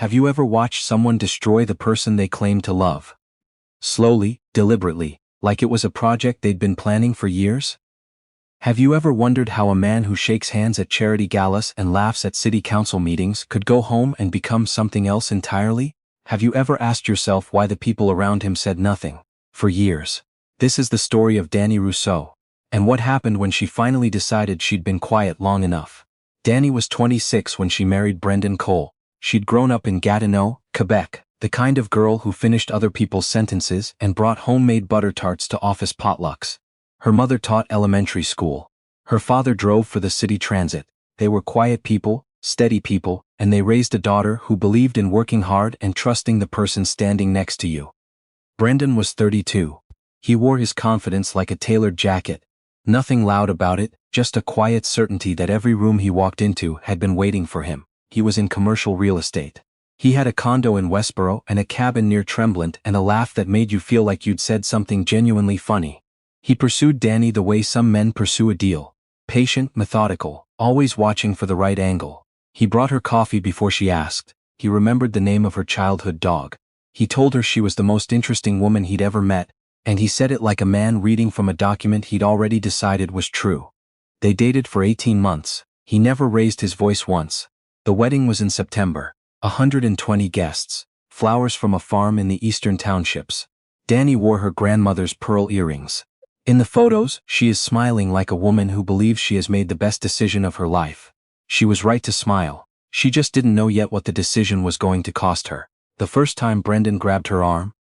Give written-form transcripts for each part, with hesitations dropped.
Have you ever watched someone destroy the person they claim to love? Slowly, deliberately, like it was a project they'd been planning for years? Have you ever wondered how a man who shakes hands at charity galas and laughs at city council meetings could go home and become something else entirely? Have you ever asked yourself why the people around him said nothing for years? This is the story of Dani Rousseau, and what happened when she finally decided she'd been quiet long enough. Dani was 26 when she married Brendan Cole. She'd grown up in Gatineau, Quebec, the kind of girl who finished other people's sentences and brought homemade butter tarts to office potlucks. Her mother taught elementary school. Her father drove for the city transit. They were quiet people, steady people, and they raised a daughter who believed in working hard and trusting the person standing next to you. Brendan was 32. He wore his confidence like a tailored jacket. Nothing loud about it, just a quiet certainty that every room he walked into had been waiting for him. He was in commercial real estate. He had a condo in Westboro and a cabin near Tremblant and a laugh that made you feel like you'd said something genuinely funny. He pursued Dani the way some men pursue a deal. Patient, methodical, always watching for the right angle. He brought her coffee before she asked. He remembered the name of her childhood dog. He told her she was the most interesting woman he'd ever met, and he said it like a man reading from a document he'd already decided was true. They dated for 18 months. He never raised his voice once. The wedding was in September. 120 guests. Flowers from a farm in the eastern townships. Dani wore her grandmother's pearl earrings. In the photos, she is smiling like a woman who believes she has made the best decision of her life. She was right to smile. She just didn't know yet what the decision was going to cost her. The first time Brendan grabbed her arm?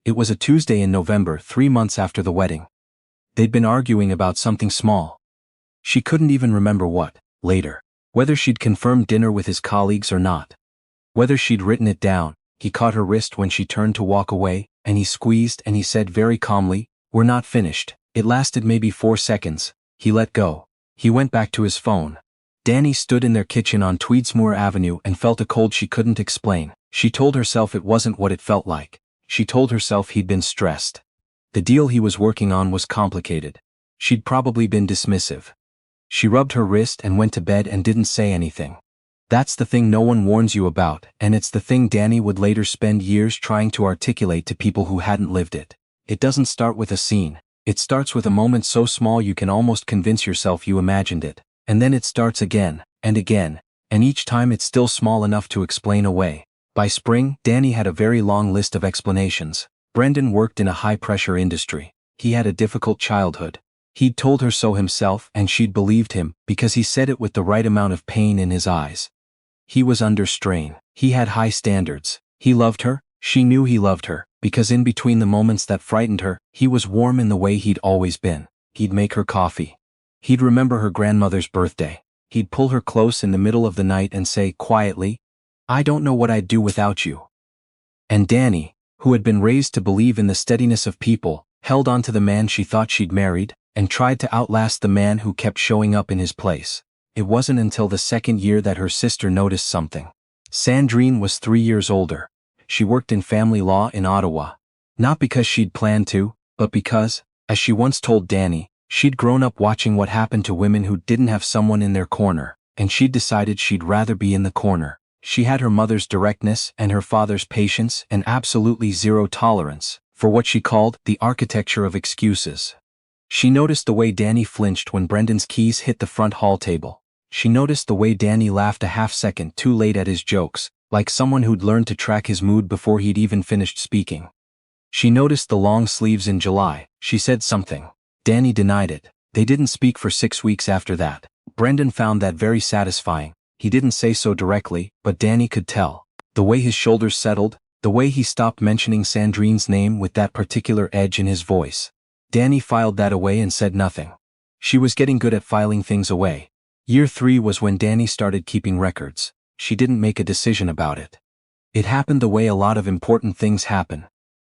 It was a Tuesday in November, 3 months after the wedding. They'd been arguing about something small. She couldn't even remember what. Later. Whether she'd confirmed dinner with his colleagues or not. Whether she'd written it down. He caught her wrist when she turned to walk away, and he squeezed and he said very calmly, "We're not finished." It lasted maybe 4 seconds. He let go. He went back to his phone. Dani stood in their kitchen on Tweedsmuir Avenue and felt a cold she couldn't explain. She told herself it wasn't what it felt like. She told herself he'd been stressed. The deal he was working on was complicated. She'd probably been dismissive. She rubbed her wrist and went to bed and didn't say anything. That's the thing no one warns you about, and it's the thing Dani would later spend years trying to articulate to people who hadn't lived it. It doesn't start with a scene. It starts with a moment so small you can almost convince yourself you imagined it. And then it starts again, and each time it's still small enough to explain away. By spring, Dani had a very long list of explanations. Brendan worked in a high-pressure industry. He had a difficult childhood. He'd told her so himself, and she'd believed him, because he said it with the right amount of pain in his eyes. He was under strain. He had high standards. He loved her. She knew he loved her, because in between the moments that frightened her, he was warm in the way he'd always been. He'd make her coffee. He'd remember her grandmother's birthday. He'd pull her close in the middle of the night and say quietly, "I don't know what I'd do without you." And Dani, who had been raised to believe in the steadiness of people, held on to the man she thought she'd married, and tried to outlast the man who kept showing up in his place. It wasn't until the second year that her sister noticed something. Sandrine was 3 years older. She worked in family law in Ottawa. Not because she'd planned to, but because, as she once told Dani, she'd grown up watching what happened to women who didn't have someone in their corner, and she'd decided she'd rather be in the corner. She had her mother's directness and her father's patience and absolutely zero tolerance for what she called the architecture of excuses. She noticed the way Dani flinched when Brendan's keys hit the front hall table. She noticed the way Dani laughed a half-second too late at his jokes, like someone who'd learned to track his mood before he'd even finished speaking. She noticed the long sleeves in July. She said something. Dani denied it. They didn't speak for 6 weeks after that. Brendan found that very satisfying. He didn't say so directly, but Dani could tell. The way his shoulders settled, the way he stopped mentioning Sandrine's name with that particular edge in his voice. Dani filed that away and said nothing. She was getting good at filing things away. Year 3 was when Dani started keeping records. She didn't make a decision about it. It happened the way a lot of important things happen.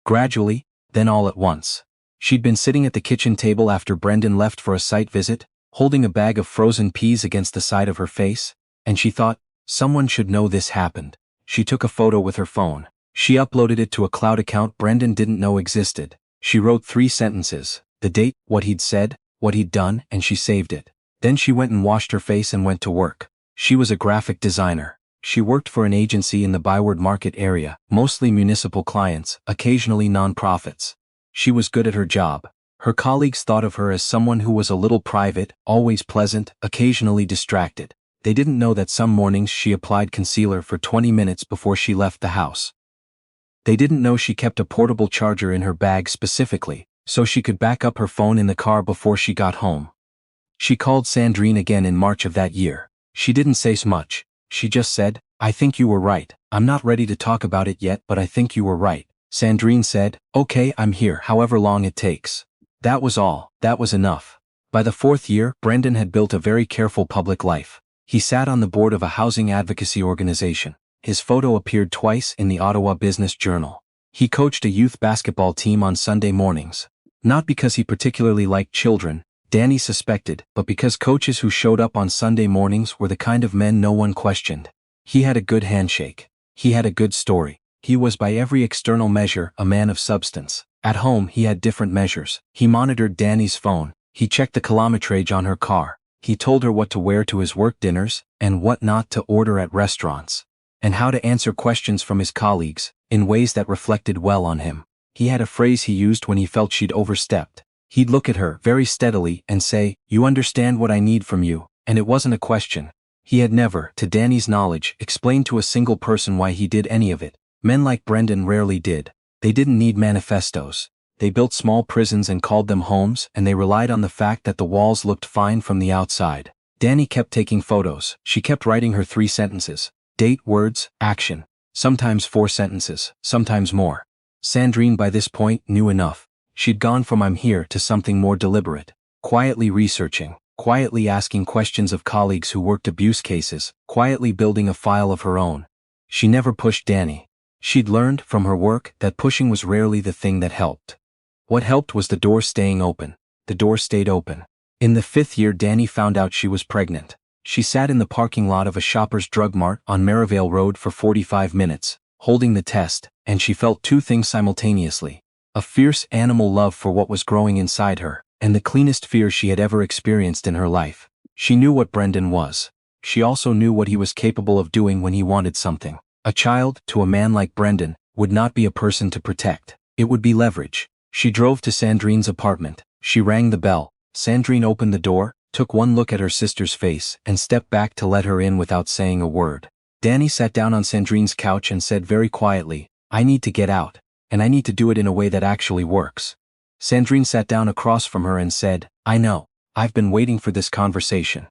Gradually, then all at once. She'd been sitting at the kitchen table after Brendan left for a site visit, holding a bag of frozen peas against the side of her face, and she thought, someone should know this happened. She took a photo with her phone. She uploaded it to a cloud account Brendan didn't know existed. She wrote 3 sentences, the date, what he'd said, what he'd done, and she saved it. Then she went and washed her face and went to work. She was a graphic designer. She worked for an agency in the Byward Market area, mostly municipal clients, occasionally non-profits. She was good at her job. Her colleagues thought of her as someone who was a little private, always pleasant, occasionally distracted. They didn't know that some mornings she applied concealer for 20 minutes before she left the house. They didn't know she kept a portable charger in her bag specifically, so she could back up her phone in the car before she got home. She called Sandrine again in March of that year. She didn't say much. She just said, "I think you were right. I'm not ready to talk about it yet, but I think you were right." Sandrine said, "Okay, I'm here however long it takes." That was all. That was enough. By the 4th year, Brendan had built a very careful public life. He sat on the board of a housing advocacy organization. His photo appeared twice in the Ottawa Business Journal. He coached a youth basketball team on Sunday mornings. Not because he particularly liked children, Danny suspected, but because coaches who showed up on Sunday mornings were the kind of men no one questioned. He had a good handshake. He had a good story. He was by every external measure a man of substance. At home he had different measures. He monitored Danny's phone. He checked the kilometrage on her car. He told her what to wear to his work dinners, and what not to order at restaurants. And how to answer questions from his colleagues, in ways that reflected well on him. He had a phrase he used when he felt she'd overstepped. He'd look at her very steadily and say, "You understand what I need from you," and it wasn't a question. He had never, to Danny's knowledge, explained to a single person why he did any of it. Men like Brendan rarely did. They didn't need manifestos. They built small prisons and called them homes, and they relied on the fact that the walls looked fine from the outside. Danny kept taking photos. She kept writing her 3 sentences. Date, words, action. Sometimes 4 sentences, sometimes more. Sandrine by this point knew enough. She'd gone from "I'm here" to something more deliberate. Quietly researching, quietly asking questions of colleagues who worked abuse cases, quietly building a file of her own. She never pushed Danny. She'd learned from her work that pushing was rarely the thing that helped. What helped was the door staying open. The door stayed open. In the 5th year Danny found out she was pregnant. She sat in the parking lot of a Shoppers Drug Mart on Merivale Road for 45 minutes, holding the test, and she felt 2 things simultaneously. A fierce animal love for what was growing inside her, and the cleanest fear she had ever experienced in her life. She knew what Brendan was. She also knew what he was capable of doing when he wanted something. A child, to a man like Brendan, would not be a person to protect. It would be leverage. She drove to Sandrine's apartment. She rang the bell. Sandrine opened the door, took one look at her sister's face, and stepped back to let her in without saying a word. Danny sat down on Sandrine's couch and said very quietly, "I need to get out. And I need to do it in a way that actually works." Sandrine sat down across from her and said, "I know. I've been waiting for this conversation."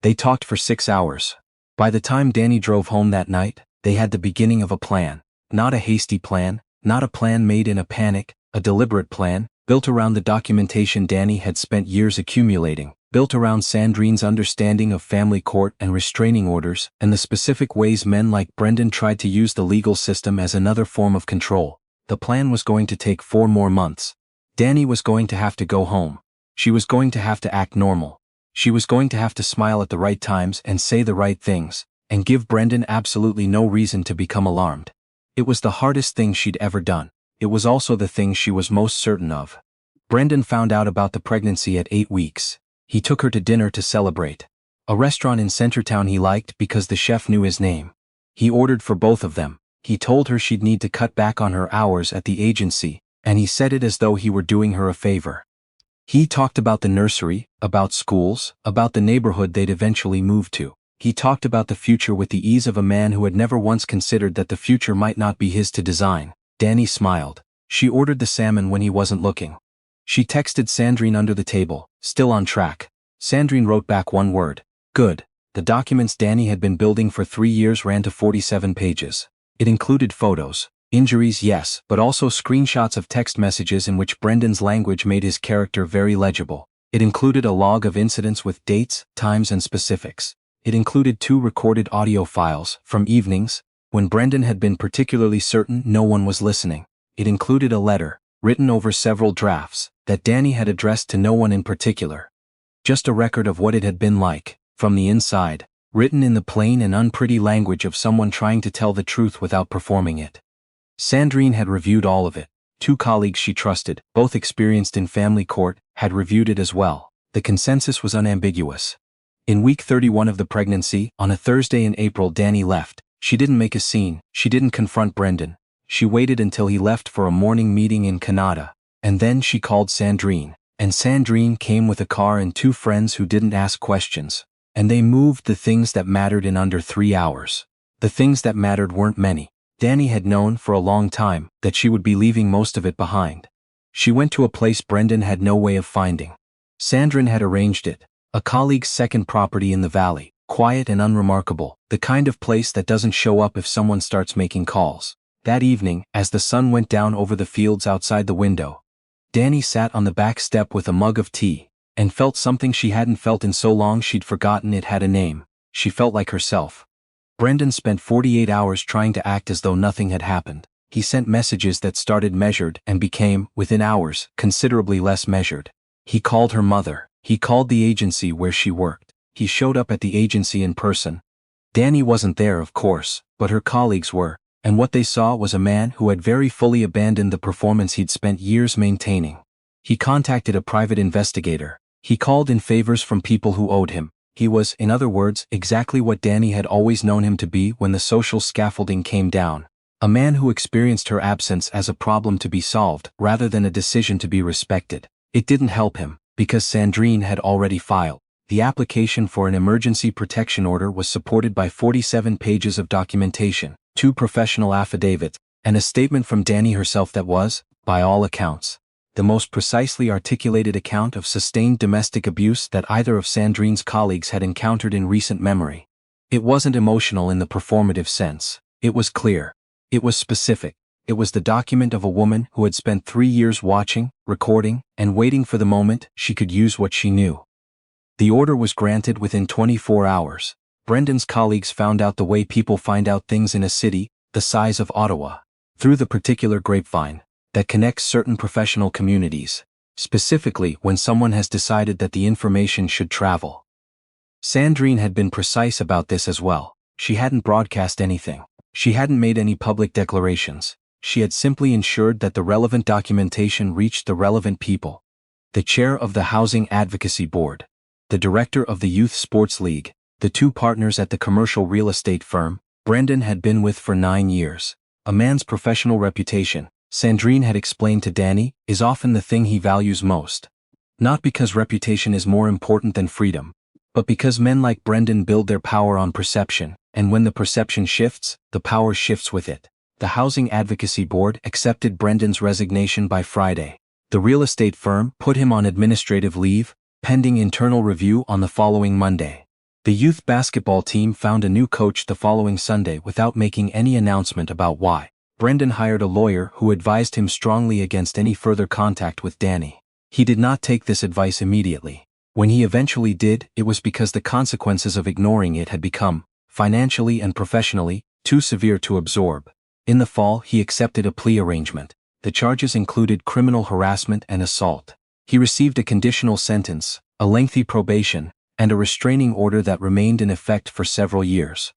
They talked for 6 hours. By the time Danny drove home that night, they had the beginning of a plan. Not a hasty plan, not a plan made in a panic, a deliberate plan, built around the documentation Danny had spent years accumulating, built around Sandrine's understanding of family court and restraining orders, and the specific ways men like Brendan tried to use the legal system as another form of control. The plan was going to take 4 more months. Danny was going to have to go home. She was going to have to act normal. She was going to have to smile at the right times and say the right things, and give Brendan absolutely no reason to become alarmed. It was the hardest thing she'd ever done. It was also the thing she was most certain of. Brendan found out about the pregnancy at 8 weeks. He took her to dinner to celebrate. A restaurant in Centertown he liked because the chef knew his name. He ordered for both of them. He told her she'd need to cut back on her hours at the agency, and he said it as though he were doing her a favor. He talked about the nursery, about schools, about the neighborhood they'd eventually move to. He talked about the future with the ease of a man who had never once considered that the future might not be his to design. Danny smiled. She ordered the salmon when he wasn't looking. She texted Sandrine under the table, "Still on track." Sandrine wrote back one word, "Good." The documents Danny had been building for 3 years ran to 47 pages. It included photos, injuries yes, but also screenshots of text messages in which Brendan's language made his character very legible. It included a log of incidents with dates, times and specifics. It included 2 recorded audio files, from evenings, when Brendan had been particularly certain no one was listening. It included a letter, written over several drafts, that Danny had addressed to no one in particular. Just a record of what it had been like, from the inside, written in the plain and unpretty language of someone trying to tell the truth without performing it. Sandrine had reviewed all of it. 2 colleagues she trusted, both experienced in family court, had reviewed it as well. The consensus was unambiguous. In week 31 of the pregnancy, on a Thursday in April, Danny left. She didn't make a scene, she didn't confront Brendan. She waited until he left for a morning meeting in Canada, and then she called Sandrine. And Sandrine came with a car and 2 friends who didn't ask questions. And they moved the things that mattered in under 3 hours. The things that mattered weren't many. Danny had known for a long time that she would be leaving most of it behind. She went to a place Brendan had no way of finding. Sandrine had arranged it, a colleague's second property in the valley, quiet and unremarkable, the kind of place that doesn't show up if someone starts making calls. That evening, as the sun went down over the fields outside the window, Danny sat on the back step with a mug of tea, and felt something she hadn't felt in so long she'd forgotten it had a name. She felt like herself. Brendan spent 48 hours trying to act as though nothing had happened. He sent messages that started measured and became, within hours, considerably less measured. He called her mother. He called the agency where she worked. He showed up at the agency in person. Danny wasn't there, of course, but her colleagues were, and what they saw was a man who had very fully abandoned the performance he'd spent years maintaining. He contacted a private investigator. He called in favors from people who owed him. He was, in other words, exactly what Danny had always known him to be when the social scaffolding came down. A man who experienced her absence as a problem to be solved, rather than a decision to be respected. It didn't help him, because Sandrine had already filed. The application for an emergency protection order was supported by 47 pages of documentation, 2 professional affidavits, and a statement from Danny herself that was, by all accounts, the most precisely articulated account of sustained domestic abuse that either of Sandrine's colleagues had encountered in recent memory. It wasn't emotional in the performative sense. It was clear. It was specific. It was the document of a woman who had spent 3 years watching, recording, and waiting for the moment she could use what she knew. The order was granted within 24 hours. Brendan's colleagues found out the way people find out things in a city, the size of Ottawa, through the particular grapevine that connects certain professional communities, specifically when someone has decided that the information should travel. Sandrine had been precise about this as well. She hadn't broadcast anything. She hadn't made any public declarations. She had simply ensured that the relevant documentation reached the relevant people. The chair of the Housing Advocacy Board, the director of the Youth Sports League, the 2 partners at the commercial real estate firm Brendan had been with for 9 years. A man's professional reputation, Sandrine had explained to Danny, is often the thing he values most. Not because reputation is more important than freedom, but because men like Brendan build their power on perception, and when the perception shifts, the power shifts with it. The Housing Advocacy Board accepted Brendan's resignation by Friday. The real estate firm put him on administrative leave, pending internal review on the following Monday. The youth basketball team found a new coach the following Sunday without making any announcement about why. Brendan hired a lawyer who advised him strongly against any further contact with Danny. He did not take this advice immediately. When he eventually did, it was because the consequences of ignoring it had become, financially and professionally, too severe to absorb. In the fall, he accepted a plea arrangement. The charges included criminal harassment and assault. He received a conditional sentence, a lengthy probation, and a restraining order that remained in effect for several years.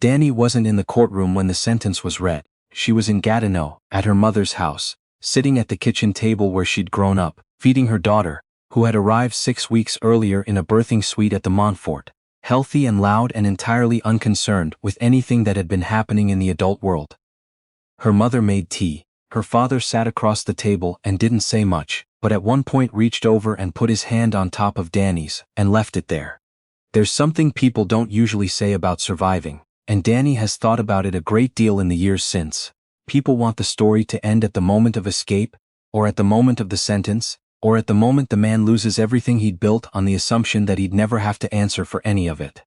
Danny wasn't in the courtroom when the sentence was read. She was in Gatineau, at her mother's house, sitting at the kitchen table where she'd grown up, feeding her daughter, who had arrived 6 weeks earlier in a birthing suite at the Montfort, healthy and loud and entirely unconcerned with anything that had been happening in the adult world. Her mother made tea. Her father sat across the table and didn't say much, but at one point reached over and put his hand on top of Danny's and left it there. There's something people don't usually say about surviving, and Danny has thought about it a great deal in the years since. People want the story to end at the moment of escape, or at the moment of the sentence, or at the moment the man loses everything he'd built on the assumption that he'd never have to answer for any of it.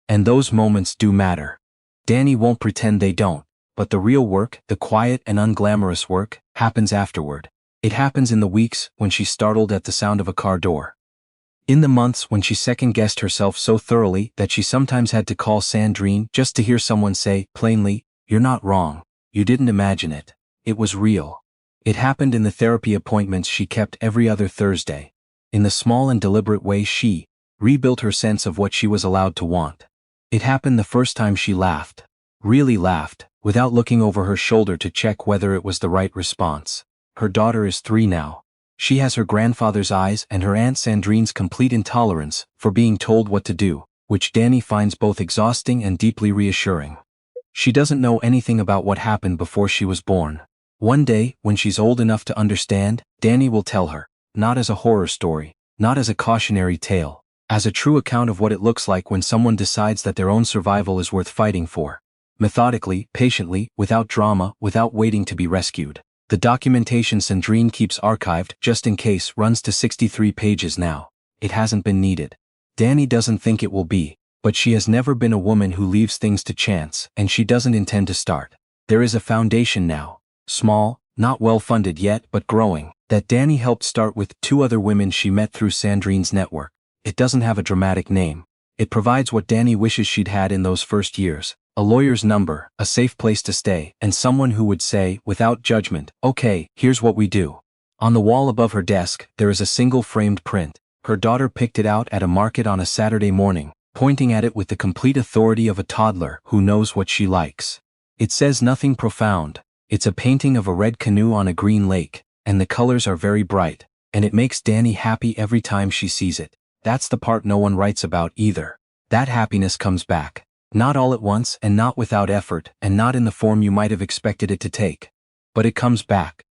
And those moments do matter. Danny won't pretend they don't. But the real work, the quiet and unglamorous work, happens afterward. It happens in the weeks when she's startled at the sound of a car door. In the months when she second-guessed herself so thoroughly that she sometimes had to call Sandrine just to hear someone say, plainly, "You're not wrong. You didn't imagine it. It was real." It happened in the therapy appointments she kept every other Thursday. In the small and deliberate way she rebuilt her sense of what she was allowed to want. It happened the first time she laughed. Really laughed, without looking over her shoulder to check whether it was the right response. Her daughter is 3 now. She has her grandfather's eyes and her Aunt Sandrine's complete intolerance for being told what to do, which Danny finds both exhausting and deeply reassuring. She doesn't know anything about what happened before she was born. One day, when she's old enough to understand, Danny will tell her, not as a horror story, not as a cautionary tale, as a true account of what it looks like when someone decides that their own survival is worth fighting for. Methodically, patiently, without drama, without waiting to be rescued. The documentation Sandrine keeps archived, just in case, runs to 63 pages now. It hasn't been needed. Danny doesn't think it will be, but she has never been a woman who leaves things to chance, and she doesn't intend to start. There is a foundation now. Small, not well-funded yet, but growing, that Danny helped start with 2 other women she met through Sandrine's network. It doesn't have a dramatic name. It provides what Danny wishes she'd had in those first years: a lawyer's number, a safe place to stay, and someone who would say, without judgment, "Okay, here's what we do." On the wall above her desk, there is a single framed print. Her daughter picked it out at a market on a Saturday morning, pointing at it with the complete authority of a toddler who knows what she likes. It says nothing profound. It's a painting of a red canoe on a green lake, and the colors are very bright, and it makes Danny happy every time she sees it. That's the part no one writes about either. That happiness comes back. Not all at once, and not without effort, and not in the form you might have expected it to take. But it comes back.